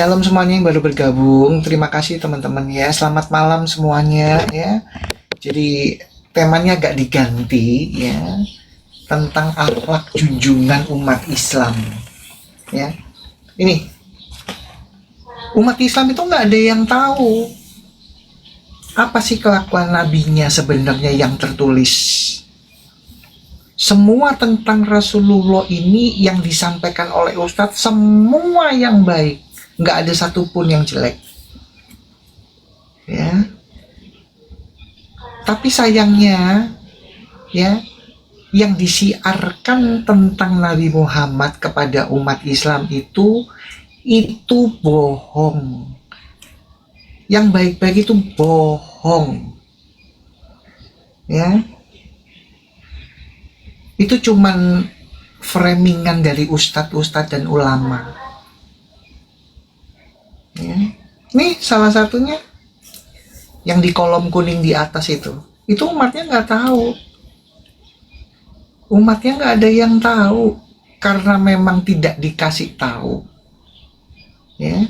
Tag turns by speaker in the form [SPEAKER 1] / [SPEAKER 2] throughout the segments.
[SPEAKER 1] Shalom semuanya yang baru bergabung. Terima kasih teman-teman ya. Selamat malam semuanya ya. Jadi temanya agak diganti ya. Tentang akhlak junjungan umat Islam. Ya. Ini umat Islam itu nggak ada yang tahu apa sih kelakuan nabinya sebenarnya yang tertulis. Semua tentang Rasulullah ini yang disampaikan oleh Ustadz semua yang baik, nggak ada satupun yang jelek, ya. Tapi sayangnya, ya, yang disiarkan tentang Nabi Muhammad kepada umat Islam itu bohong. Yang baik-baik itu bohong, ya. Itu cuman framingan dari ustadz-ustadz dan ulama. Ya. Nih salah satunya yang di kolom kuning di atas itu umatnya nggak tahu. Umatnya nggak ada yang tahu karena memang tidak dikasih tahu. Ya.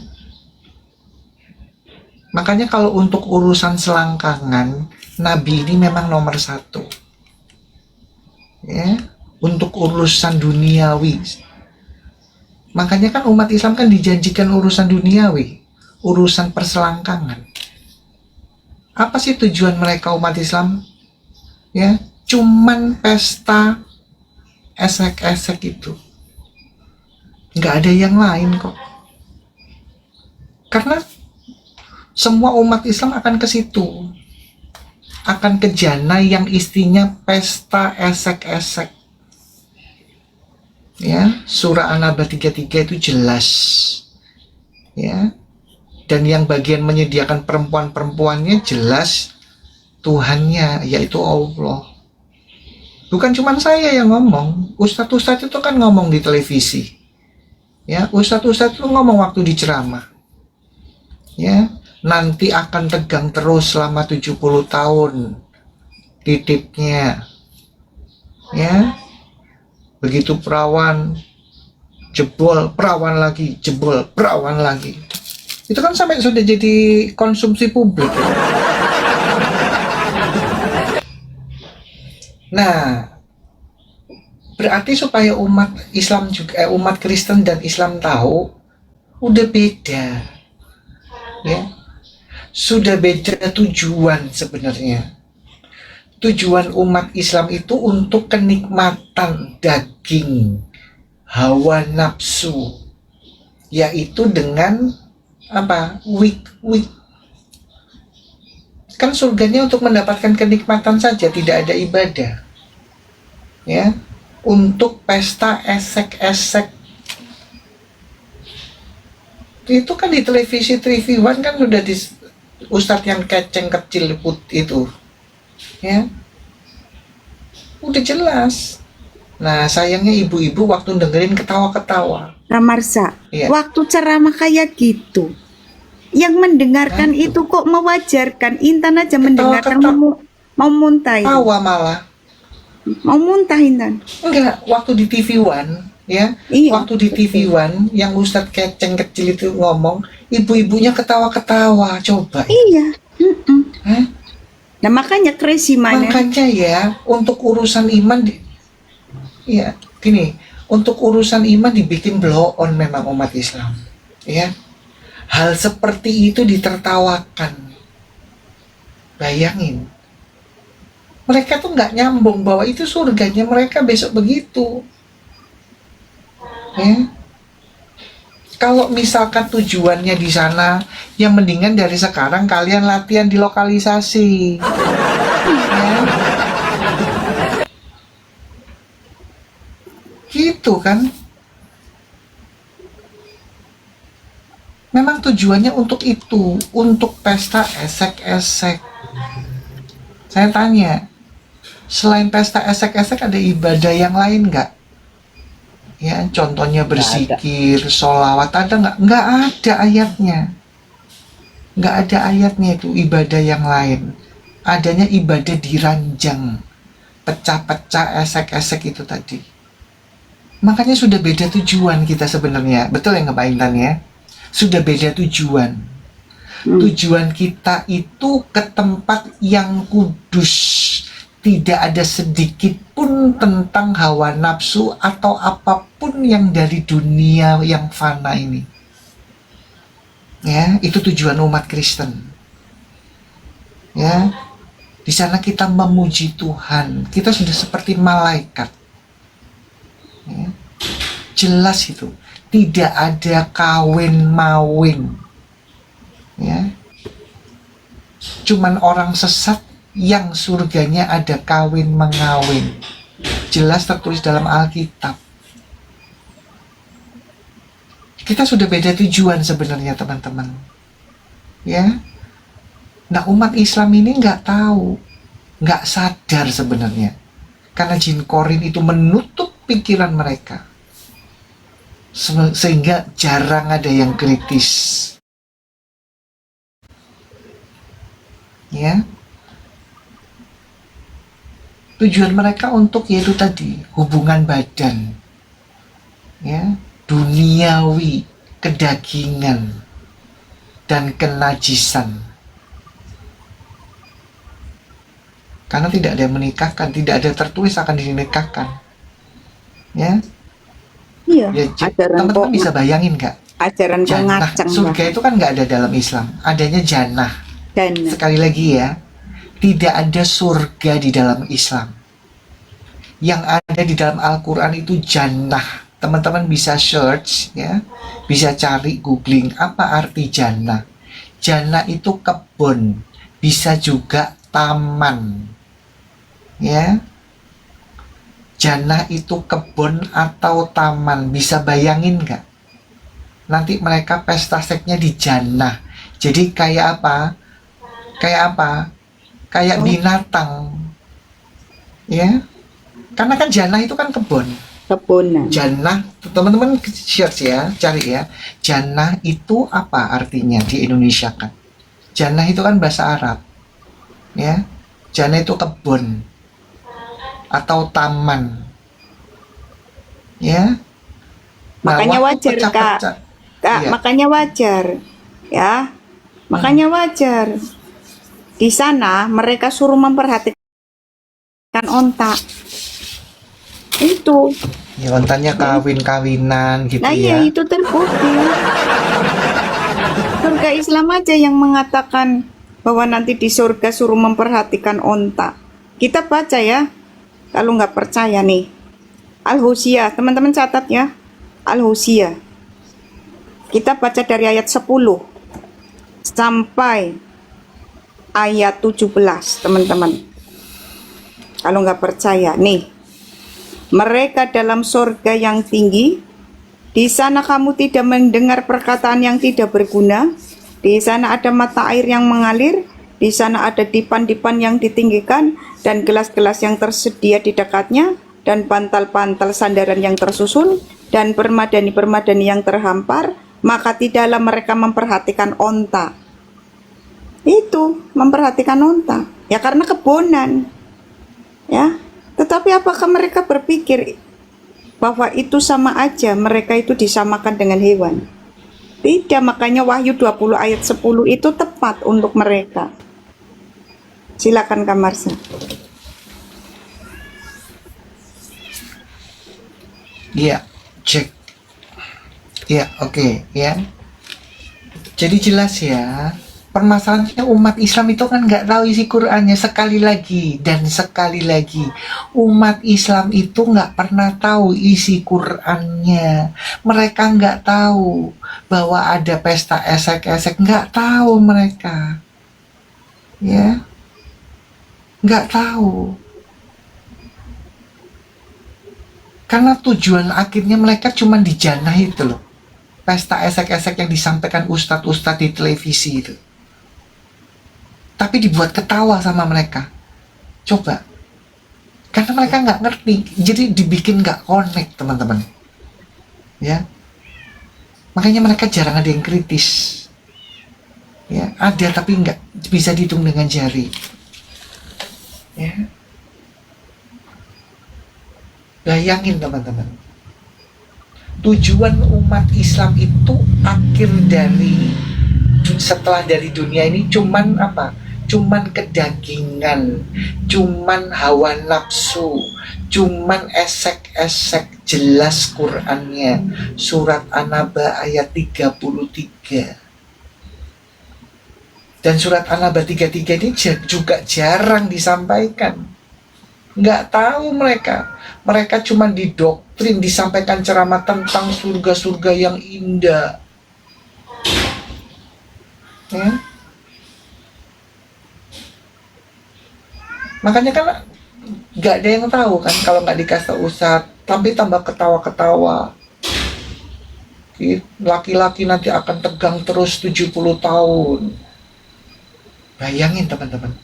[SPEAKER 1] Makanya kalau untuk urusan selangkangan, Nabi ini memang nomor satu. Ya, untuk urusan duniawi. Makanya kan umat Islam kan dijanjikan urusan duniawi, urusan perselangkangan. Apa sih tujuan mereka umat Islam? Ya, cuman pesta esek-esek itu. Nggak ada yang lain kok. Karena semua umat Islam akan ke situ. Akan ke jana yang istinya pesta esek-esek. Ya, surah An-Naba 33 itu jelas. Ya. Dan yang bagian menyediakan perempuan-perempuannya jelas Tuhannya, yaitu Allah. Bukan cuma saya yang ngomong, ustadz-ustadz itu kan ngomong di televisi. Ya, ustadz-ustadz itu ngomong waktu di ceramah. Ya, nanti akan tegang terus selama 70 tahun titipnya, ya. Begitu perawan jebol, perawan lagi, jebol, perawan lagi. Itu kan sampai sudah jadi konsumsi publik. Nah, berarti supaya umat Islam juga umat Kristen dan Islam tahu udah beda, ya. Sudah beda tujuan sebenarnya. Tujuan umat Islam itu untuk kenikmatan daging, hawa nafsu, yaitu dengan apa? Wik. Kan surganya untuk mendapatkan kenikmatan saja, tidak ada ibadah. Ya, untuk pesta esek-esek. Itu kan di televisi TV One kan sudah di ustadz yang keceng kecil itu, ya, udah jelas. Nah sayangnya ibu-ibu waktu dengerin ketawa-ketawa.
[SPEAKER 2] Ramarsa,
[SPEAKER 1] Ya.
[SPEAKER 2] Waktu ceramah kayak gitu, yang mendengarkan itu kok mewajarkan. Intan aja mendengarkan mau muntah itu.
[SPEAKER 1] Tawa malah.
[SPEAKER 2] Mau muntah Intan.
[SPEAKER 1] Enggak, waktu di TV One, ya,
[SPEAKER 2] Iya.
[SPEAKER 1] waktu di TV One yang ustadz keceng kecil itu ngomong, ibu-ibunya ketawa-ketawa, coba.
[SPEAKER 2] Iya.
[SPEAKER 1] Hah?
[SPEAKER 2] Nah makanya crazy mana?
[SPEAKER 1] Makanya ya, untuk urusan iman ya, gini, untuk urusan iman dibikin blow on memang umat Islam. Ya. Hal seperti itu ditertawakan. Bayangin. Mereka tuh nggak nyambung bahwa itu surganya mereka besok begitu. Ya. Kalau misalkan tujuannya di sana, yang mendingan dari sekarang kalian latihan di lokalisasi. Ya. Gitu kan. Memang tujuannya untuk itu, untuk pesta esek-esek. Saya tanya, selain pesta esek-esek ada ibadah yang lain nggak? Ya, contohnya berzikir, sholawat, ada nggak? Nggak ada ayatnya. Nggak ada ayatnya itu ibadah yang lain. Adanya ibadah diranjang, pecah-pecah esek-esek itu tadi. Makanya sudah beda tujuan kita sebenarnya. Betul ya Mbak Intan ya? Sudah beda tujuan. Tujuan kita itu ke tempat yang kudus. Tidak ada sedikit pun tentang hawa nafsu atau apapun yang dari dunia yang fana ini. Ya, itu tujuan umat Kristen. Ya, di sana kita memuji Tuhan. Kita sudah seperti malaikat. Ya, jelas itu. Tidak ada kawin mawin. Ya, cuman orang sesat yang surganya ada kawin mengawin. Jelas tertulis dalam Alkitab. Kita sudah beda tujuan sebenarnya teman-teman. Ya, nah umat Islam ini nggak tahu, nggak sadar sebenarnya, karena jin korin itu menutup pikiran mereka, sehingga jarang ada yang kritis. Ya, tujuan mereka untuk yaitu tadi hubungan badan, ya, duniawi, kedagingan, dan kenajisan. Karena tidak ada yang menikahkan, tidak ada tertulis akan dinikahkan. Ya,
[SPEAKER 2] Iya,
[SPEAKER 1] ya
[SPEAKER 2] ajaran
[SPEAKER 1] teman-teman
[SPEAKER 2] kok
[SPEAKER 1] bisa bayangin nggak?
[SPEAKER 2] ajaran kok
[SPEAKER 1] Jannah,
[SPEAKER 2] ngaceng
[SPEAKER 1] surga itu kan nggak ada dalam Islam, adanya jannah.
[SPEAKER 2] dan
[SPEAKER 1] Sekali lagi ya, tidak ada surga di dalam Islam. Yang ada di dalam Al-Quran itu jannah. Teman-teman bisa search ya, bisa cari googling apa arti jannah. Jannah itu kebun, bisa juga taman. Ya. Jannah itu kebun atau taman, bisa bayangin nggak? Nanti mereka pesta seksnya di jannah. Jadi kayak apa? Kayak binatang. Ya. Karena kan jannah itu kan kebun.
[SPEAKER 2] kebunan.
[SPEAKER 1] Jannah, teman-teman search ya, cari ya. Jannah itu apa artinya di Indonesia kan? Jannah itu kan bahasa Arab. Ya. Jannah itu kebun atau taman. Ya.
[SPEAKER 2] Makanya wajar, Kak. Kak,
[SPEAKER 1] Iya.
[SPEAKER 2] makanya wajar. Ya. Makanya wajar. Di sana mereka suruh memperhatikan onta. Itu.
[SPEAKER 1] Ya, ontanya kawin-kawinan gitu
[SPEAKER 2] Nah,
[SPEAKER 1] ya.
[SPEAKER 2] iya itu terbukti. Surga Islam aja yang mengatakan bahwa nanti di surga suruh memperhatikan onta. Kita baca ya. Kalau nggak percaya nih. Al-Husiyah, teman-teman catat ya. Al-Husiyah. Kita baca dari ayat 10 sampai ayat 17, teman-teman. Kalau nggak percaya, nih. Mereka dalam surga yang tinggi, di sana kamu tidak mendengar perkataan yang tidak berguna, di sana ada mata air yang mengalir, di sana ada dipan-dipan yang ditinggikan, dan gelas-gelas yang tersedia di dekatnya, dan pantal-pantal sandaran yang tersusun, dan permadani-permadani yang terhampar, maka tidaklah mereka memperhatikan onta. Itu, memperhatikan onta. Ya karena kebunan. Ya, tetapi apakah mereka berpikir bahwa itu sama aja, mereka itu disamakan dengan hewan? Tidak, makanya Wahyu 20 ayat 10 itu tepat untuk mereka. Silakan Kak Marsha.
[SPEAKER 1] Iya, cek. Iya, oke, ya. Jadi jelas ya, permasalahannya umat Islam itu kan nggak tahu isi Qur'annya. Sekali lagi dan sekali lagi, umat Islam itu nggak pernah tahu isi Qur'annya. Mereka nggak tahu bahwa ada pesta esek-esek, nggak tahu mereka, ya, nggak tahu. Karena tujuan akhirnya mereka cuma di jannah itu loh. Pesta esek-esek yang disampaikan ustadz-ustadz di televisi itu. Tapi dibuat ketawa sama mereka. Coba. Karena mereka nggak ngerti. Jadi dibikin nggak connect teman-teman. Ya. Makanya mereka jarang ada yang kritis. Ya, ada tapi nggak bisa dihitung dengan jari. Ya. Bayangin teman-teman. Tujuan umat Islam itu akhir dari setelah dari dunia ini cuman apa? Cuman kedagingan, cuman hawa nafsu, cuman esek-esek. Jelas Qur'annya, surat An-Naba ayat 33. Dan surat An-Naba 33 ini juga jarang disampaikan. Nggak tahu mereka. Mereka cuma didoktrin, disampaikan ceramah tentang surga-surga yang indah. Ya. Makanya kan nggak ada yang tahu kan kalau nggak dikasih tahu Ustadz. Tapi tambah ketawa-ketawa. Laki-laki nanti akan tegang terus 70 tahun. Bayangin teman-teman,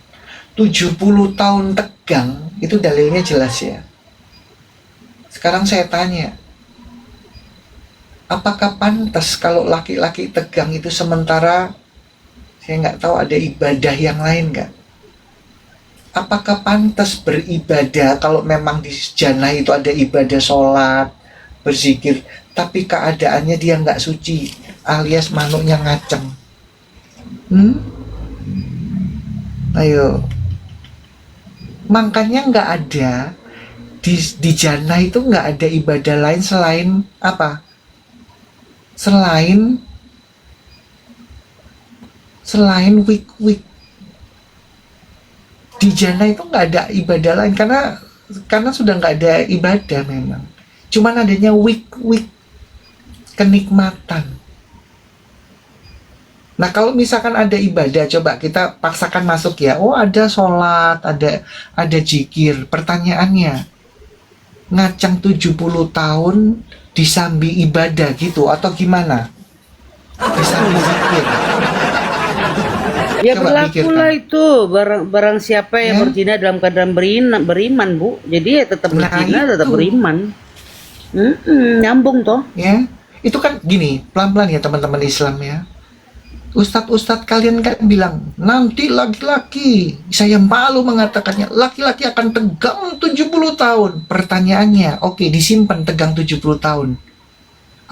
[SPEAKER 1] 70 tahun tegang, itu dalilnya jelas ya. Sekarang saya tanya, apakah pantas kalau laki-laki tegang itu sementara, saya nggak tahu ada ibadah yang lain nggak? Apakah pantas beribadah kalau memang di jannah itu ada ibadah sholat, berzikir, tapi keadaannya dia nggak suci, alias manuknya ngaceng? Ayo, makanya nggak ada di jannah itu nggak ada ibadah lain selain apa? Selain wik-wik. Di jannah itu nggak ada ibadah lain karena sudah nggak ada ibadah memang. Cuman adanya wik-wik, kenikmatan. Nah kalau misalkan ada ibadah, coba kita paksakan masuk ya. Oh ada sholat, ada zikir. Pertanyaannya, ngacang 70 tahun disambi ibadah gitu atau gimana? Disambi zikir.
[SPEAKER 3] Ya
[SPEAKER 1] Coba
[SPEAKER 3] berlaku lah itu barang siapa yang berzina dalam keadaan beriman, Bu. Jadi ya tetap berzina, tetap beriman. Nyambung toh.
[SPEAKER 1] Ya, itu kan gini, pelan-pelan ya teman-teman Islam ya. Ustadz-ustadz kalian kan bilang, nanti laki-laki, saya malu mengatakannya, laki-laki akan tegang 70 tahun. Pertanyaannya, oke, disimpan tegang 70 tahun.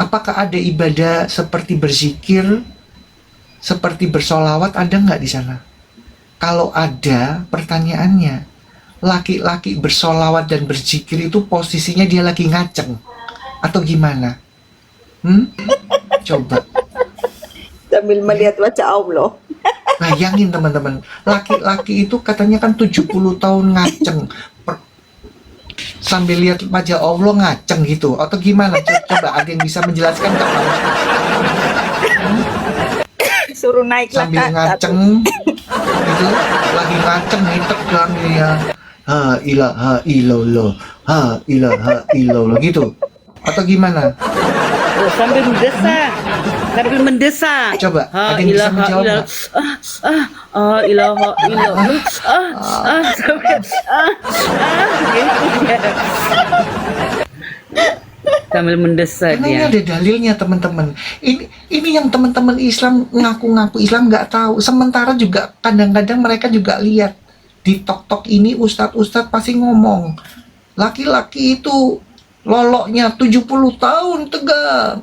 [SPEAKER 1] Apakah ada ibadah seperti berzikir, seperti bersolawat, ada nggak di sana? Kalau ada, pertanyaannya, laki-laki bersolawat dan berzikir itu posisinya dia lagi ngaceng atau gimana? Coba.
[SPEAKER 2] Sambil melihat wajah Allah.
[SPEAKER 1] Bayangin teman-teman, laki-laki itu katanya kan 70 tahun ngaceng. Sambil lihat wajah Allah ngaceng gitu atau gimana? Coba ada yang bisa menjelaskan ke kamu?
[SPEAKER 2] Suruh naiklah
[SPEAKER 1] Sambil ngaceng gitu, lagi ngaceng nih tegang ya. Ha ilaha illallah, ha ilaha illallah gitu. Atau gimana?
[SPEAKER 3] Oh, sambil mendesah.
[SPEAKER 1] Coba, ada yang bisa menjawab nggak?
[SPEAKER 3] Ilaha illallah. Sambil mendesah
[SPEAKER 1] Karena ini
[SPEAKER 3] dia.
[SPEAKER 1] ada dalilnya teman-teman. Ini yang teman-teman Islam ngaku-ngaku Islam nggak tahu. Sementara juga kadang-kadang mereka juga lihat di tok-tok ini ustadz-ustadz pasti ngomong, laki-laki itu loloknya 70 tahun tegang.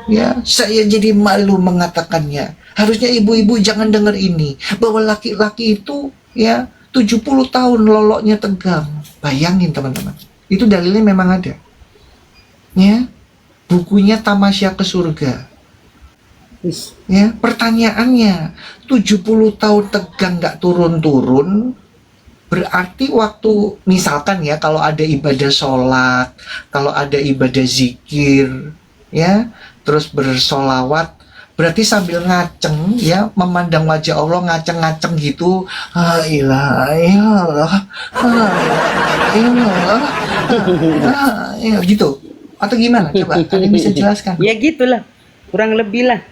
[SPEAKER 1] Ya, saya jadi malu mengatakannya. Harusnya ibu-ibu jangan dengar ini, bahwa laki-laki itu ya 70 tahun loloknya tegang. Bayangin teman-teman. Itu dalilnya memang ada. Ya. Bukunya Tamasya ke Surga. Ya, pertanyaannya, 70 tahun tegang nggak turun-turun, berarti waktu misalkan ya kalau ada ibadah sholat, kalau ada ibadah zikir, ya, terus bersolawat, berarti sambil ngaceng ya, memandang wajah Allah ngaceng-ngaceng gitu, ha ilaha illallah, ha ilaha illallah, gitu. Atau gimana? Coba kalian bisa jelaskan.
[SPEAKER 3] Ya gitulah, kurang lebih lah.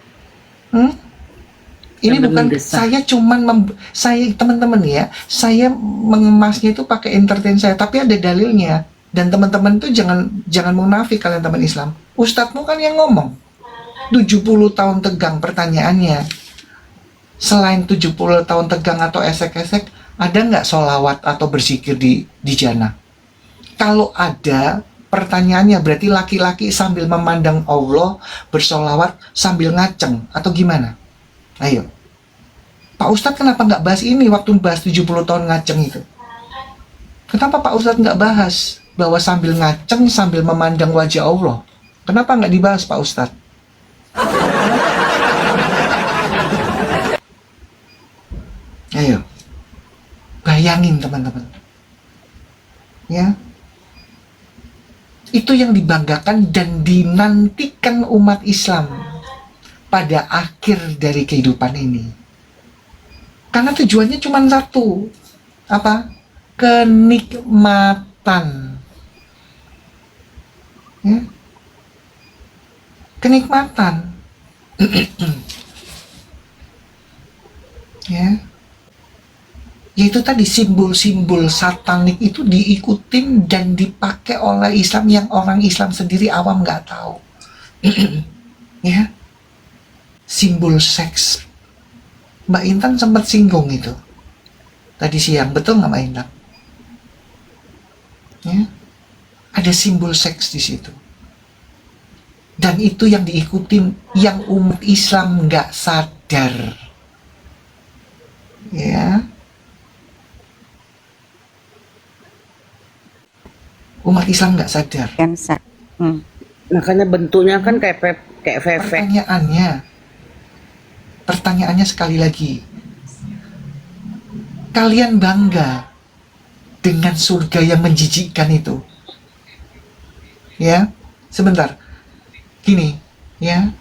[SPEAKER 1] Ini
[SPEAKER 3] Sambil
[SPEAKER 1] bukan
[SPEAKER 3] mendesah.
[SPEAKER 1] saya cuman saya teman-teman ya, saya mengemasnya itu pakai entertain saya, tapi ada dalilnya. Dan teman-teman itu jangan munafik kalian teman Islam. Ustadzmu kan yang ngomong 70 tahun tegang. Pertanyaannya, selain 70 tahun tegang atau esek-esek, ada nggak sholawat atau berzikir di jannah? Kalau ada, Pertanyaannya berarti laki-laki sambil memandang Allah bersolawat sambil ngaceng atau gimana? Ayo. Pak Ustadz kenapa nggak bahas ini waktu bahas 70 tahun ngaceng itu? Kenapa Pak Ustadz nggak bahas bahwa sambil ngaceng sambil memandang wajah Allah? Kenapa nggak dibahas Pak Ustadz? Ayo. Bayangin teman-teman. Ya. Itu yang dibanggakan dan dinantikan umat Islam pada akhir dari kehidupan ini. Karena tujuannya cuma satu. Apa? Kenikmatan. Ya. Kenikmatan. Ya. Yaitu tadi simbol-simbol satanik itu diikutin dan dipakai oleh Islam yang orang Islam sendiri awam nggak tahu. Ya. Simbol seks. Mbak Intan sempat singgung itu tadi siang, betul nggak Mbak Intan? Ya, ada simbol seks di situ, dan itu yang diikutin yang umat Islam nggak sadar, ya. Umat Islam nggak sadar.
[SPEAKER 3] Makanya bentuknya kan kayak fefek.
[SPEAKER 1] Pertanyaannya sekali lagi, kalian bangga dengan surga yang menjijikkan itu? Ya, sebentar. Gini, ya.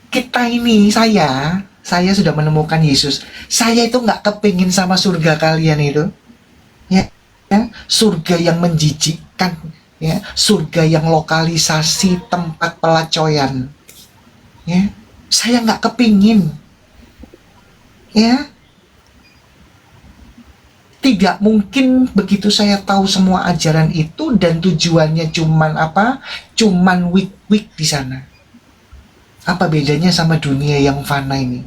[SPEAKER 1] Kita ini, saya sudah menemukan Yesus. Saya itu nggak kepingin sama surga kalian itu. Ya, surga yang menjijikkan, ya, surga yang lokalisasi tempat pelacoyan. Ya. Saya nggak kepingin, ya. Tidak mungkin begitu saya tahu semua ajaran itu dan tujuannya cuman apa? Cuman wik-wik di sana. Apa bedanya sama dunia yang fana ini?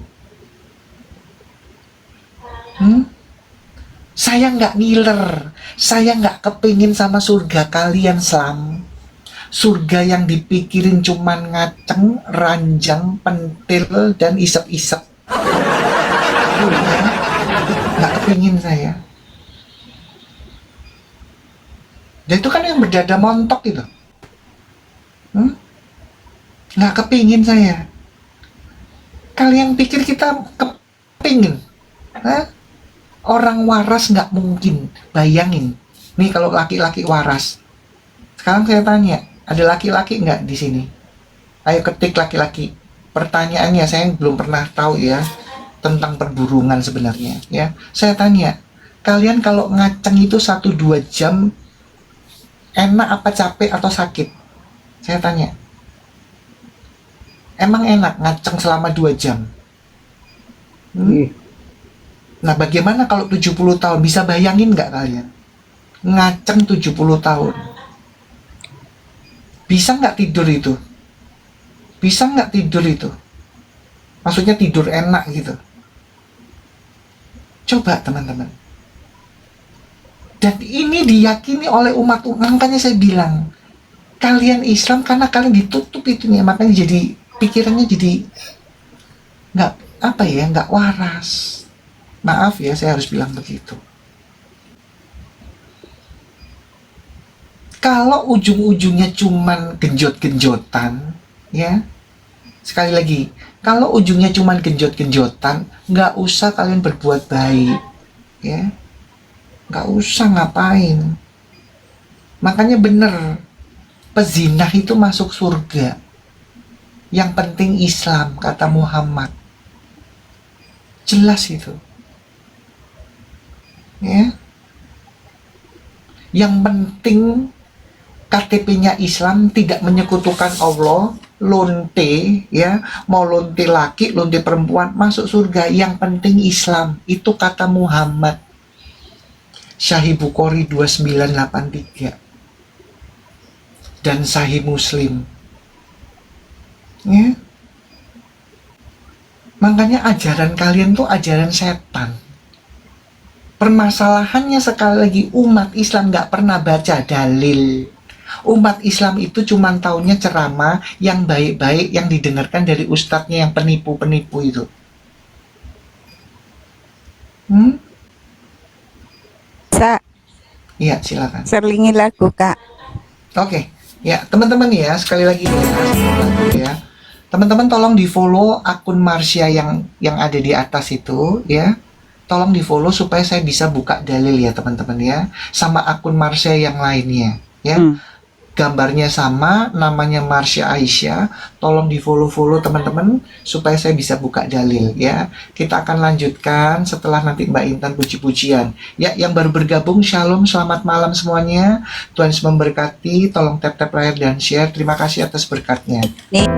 [SPEAKER 1] Saya nggak ngiler, saya nggak kepingin sama surga kalian Islam. Surga yang dipikirin cuman ngaceng, ranjang, pentil, dan isep-isep. Nggak kepingin saya. Dan itu kan yang berdada montok itu. Nggak kepingin saya. Kalian pikir kita kepingin? Hah? Orang waras nggak mungkin. Bayangin. Nih kalau laki-laki waras. Sekarang saya tanya. Ada laki-laki nggak di sini? Ayo ketik laki-laki. Pertanyaannya saya belum pernah tahu ya tentang perburungan sebenarnya. Ya, saya tanya, kalian kalau ngaceng itu 1-2 jam enak apa capek atau sakit? Saya tanya. Emang enak ngaceng selama 2 jam? Nah, bagaimana kalau 70 tahun? Bisa bayangin nggak kalian? Ngaceng 70 tahun. Bisa nggak tidur itu? Bisa nggak tidur itu? Maksudnya tidur enak gitu. Coba teman-teman. Dan ini diyakini oleh umat. Makanya saya bilang, kalian Islam karena kalian ditutup itunya. Makanya jadi, pikirannya jadi nggak, apa ya, nggak waras. Maaf ya, saya harus bilang begitu. Kalau ujung-ujungnya cuman genjot-genjotan, ya, sekali lagi, kalau ujungnya cuman genjot-genjotan, nggak usah kalian berbuat baik, ya, nggak usah ngapain. Makanya bener, pezinah itu masuk surga. Yang penting Islam, kata Muhammad. Jelas itu, ya. Yang penting KTP-nya Islam, tidak menyekutukan Allah, lonte, ya, mau lonte laki, lonte perempuan, masuk surga. Yang penting Islam, itu kata Muhammad. Sahih Bukhari 2983 dan Sahih Muslim, ya. Makanya ajaran kalian tuh ajaran setan. Permasalahannya sekali lagi, umat Islam nggak pernah baca dalil. Umat Islam itu cuma taunya ceramah yang baik-baik yang didengarkan dari ustadznya yang penipu-penipu itu.
[SPEAKER 2] Sa,
[SPEAKER 1] Iya, silakan.
[SPEAKER 2] selingi lagu, Kak.
[SPEAKER 1] Oke, ya teman-teman ya, sekali lagi nih ya, teman-teman tolong di follow akun Marsha yang ada di atas itu ya, tolong di follow supaya saya bisa buka dalil ya teman-teman ya, sama akun Marsha yang lainnya ya. Gambarnya sama, namanya Marsha Aisyah. Tolong di follow teman-teman supaya saya bisa buka dalil ya. Kita akan lanjutkan setelah nanti Mbak Intan puji-pujian. Ya, yang baru bergabung, shalom, selamat malam semuanya. Tuhan Yesus memberkati. Tolong tap-tap like dan share. Terima kasih atas berkatnya.
[SPEAKER 2] Nih.